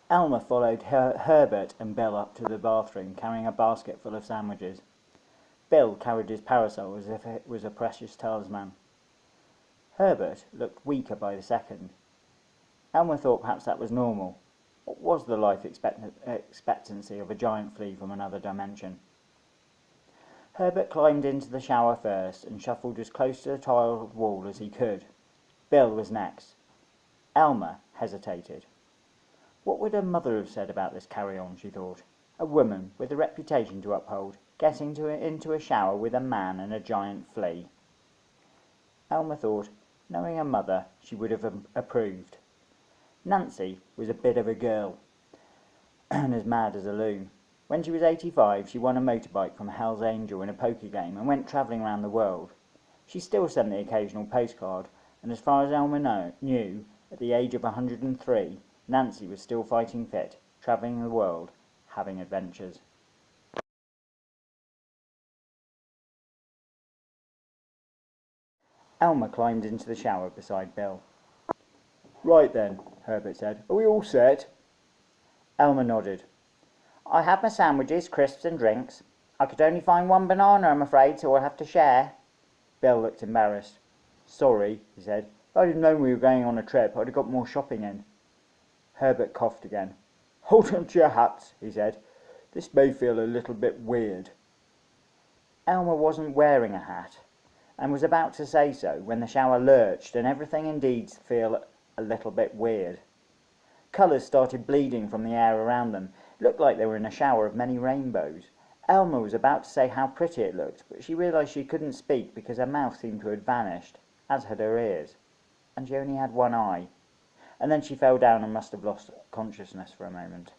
Elma followed Herbert and Bill up to the bathroom, carrying a basket full of sandwiches. Bill carried his parasol as if it was a precious talisman. Herbert looked weaker by the second. Elma thought perhaps that was normal. What was the life expectancy of a giant flea from another dimension? Herbert climbed into the shower first and shuffled as close to the tiled wall as he could. Bill was next. Elma hesitated. What would her mother have said about this carry-on, she thought. A woman with a reputation to uphold, getting into a shower with a man and a giant flea. Elma thought, knowing her mother, she would have approved. Nancy was a bit of a girl, and as mad as a loon. When she was 85, she won a motorbike from Hell's Angel in a poker game and went travelling around the world. She still sent the occasional postcard, and as far as Elma knew, at the age of 103, Nancy was still fighting fit, travelling the world, having adventures. Elma climbed into the shower beside Bill. "Right then," Herbert said. "Are we all set?" Elma nodded. "I have my sandwiches, crisps and drinks. I could only find one banana, I'm afraid, so I'll have to share." Bill looked embarrassed. "Sorry," he said. "If I'd have known we were going on a trip, I'd have got more shopping in." Herbert coughed again. "Hold on to your hats," he said. "This may feel a little bit weird." Elma wasn't wearing a hat, and was about to say so when the shower lurched and everything indeed feel a little bit weird. Colours started bleeding from the air around them. It looked like they were in a shower of many rainbows. Elma was about to say how pretty it looked, but she realised she couldn't speak because her mouth seemed to have vanished, as had her ears, and she only had one eye. And then she fell down and must have lost consciousness for a moment.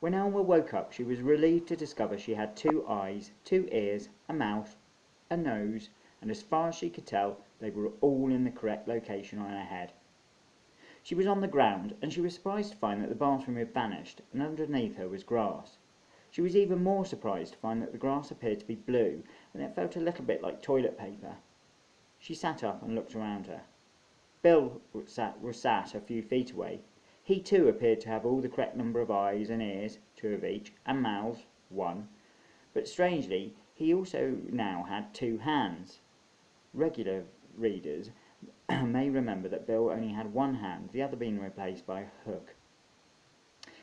When Elma woke up, she was relieved to discover she had 2 eyes, 2 ears, a mouth, a nose, and as far as she could tell, they were all in the correct location on her head. She was on the ground, and she was surprised to find that the bathroom had vanished, and underneath her was grass. She was even more surprised to find that the grass appeared to be blue, and it felt a little bit like toilet paper. She sat up and looked around her. Bill was sat a few feet away. He too appeared to have all the correct number of eyes and ears, 2 of each, and mouths, 1. But strangely, he also now had 2 hands. Regular readers may remember that Bill only had 1 hand, the other being replaced by a hook.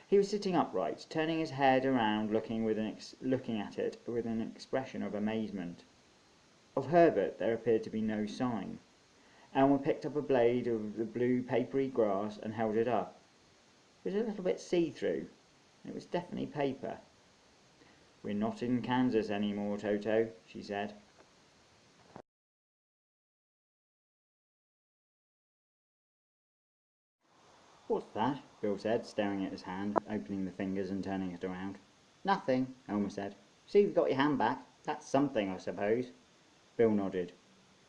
He was sitting upright, turning his head around, looking at it with an expression of amazement. Of Herbert there appeared to be no sign. Elma picked up a blade of the blue papery grass and held it up. It was a little bit see-through, and it was definitely paper. "We're not in Kansas anymore, Toto," she said. "What's that?" Bill said, staring at his hand, opening the fingers and turning it around. "Nothing," Elma said. "See, you've got your hand back. That's something, I suppose." Bill nodded.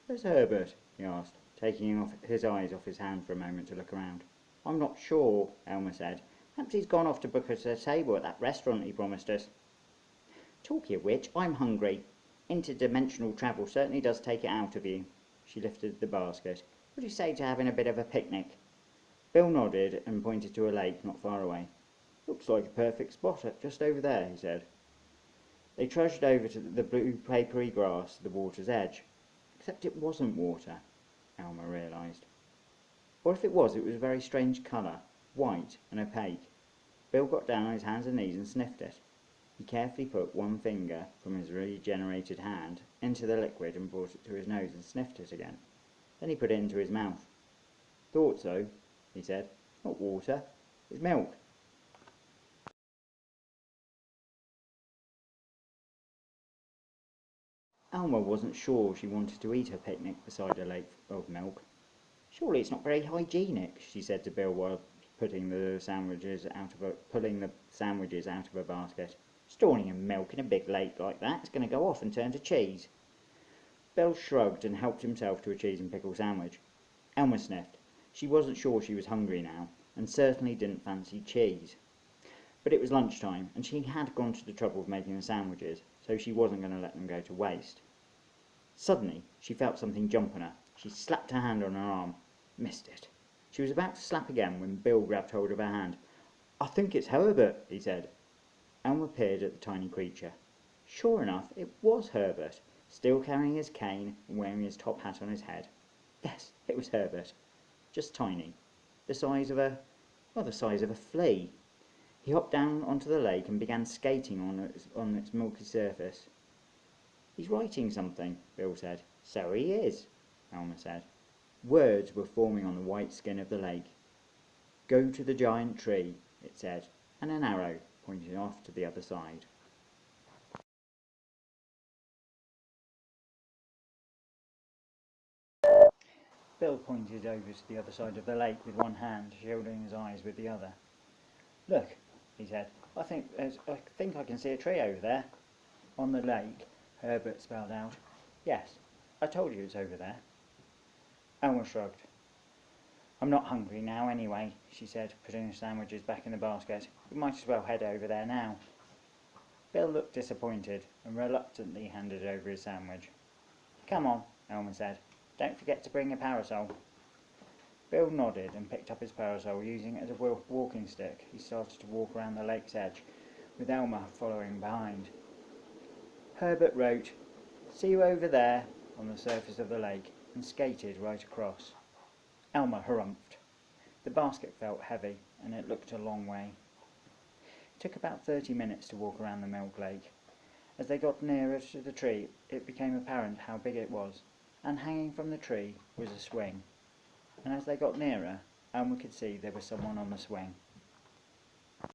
"Where's Herbert?" he asked, taking his eyes off his hand for a moment to look around. "I'm not sure," Elma said. "Perhaps he's gone off to book us a table at that restaurant he promised us. Talking of which, I'm hungry. Interdimensional travel certainly does take it out of you." She lifted the basket. "What do you say to having a bit of a picnic?" Bill nodded and pointed to a lake not far away. "Looks like a perfect spot just over there," he said. They trudged over to the blue papery grass to the water's edge. Except it wasn't water, Elma realised. Or if it was a very strange colour, white and opaque. Bill got down on his hands and knees and sniffed it. He carefully put 1 finger from his regenerated hand into the liquid and brought it to his nose and sniffed it again. Then he put it into his mouth. "Thought so," he said. "Not water, it's milk." Elma wasn't sure she wanted to eat her picnic beside a lake of milk. "Surely it's not very hygienic," she said to Bill while pulling the sandwiches out of a basket. "Storing your milk in a big lake like that is going to go off and turn to cheese." Bill shrugged and helped himself to a cheese and pickle sandwich. Elma sniffed. She wasn't sure she was hungry now, and certainly didn't fancy cheese. But it was lunchtime, and she had gone to the trouble of making the sandwiches, so she wasn't going to let them go to waste. Suddenly she felt something jump on her. She slapped her hand on her arm. Missed it. She was about to slap again when Bill grabbed hold of her hand. "I think it's Herbert," he said. Elma peered at the tiny creature. Sure enough, it was Herbert, still carrying his cane and wearing his top hat on his head. Yes, it was Herbert. Just tiny. The size of a flea. He hopped down onto the lake and began skating on its milky surface. "He's writing something," Bill said. "So he is," Elma said. Words were forming on the white skin of the lake. "Go to the giant tree," it said, and an arrow pointed off to the other side. Bill pointed over to the other side of the lake with one hand, shielding his eyes with the other. "Look," he said, I think I can see a tree over there." "On the lake," Herbert spelled out. "Yes, I told you it's over there." Elma shrugged. "I'm not hungry now anyway," she said, putting the sandwiches back in the basket. "We might as well head over there now." Bill looked disappointed and reluctantly handed over his sandwich. "Come on," Elma said. "Don't forget to bring your parasol." Bill nodded and picked up his parasol. Using it as a walking stick, he started to walk around the lake's edge, with Elma following behind. Herbert wrote, "See you over there," on the surface of the lake, and skated right across. Elma harumphed. The basket felt heavy, and it looked a long way. It took about 30 minutes to walk around the milk lake. As they got nearer to the tree, it became apparent how big it was, and hanging from the tree was a swing. And as they got nearer, Elma could see there was someone on the swing.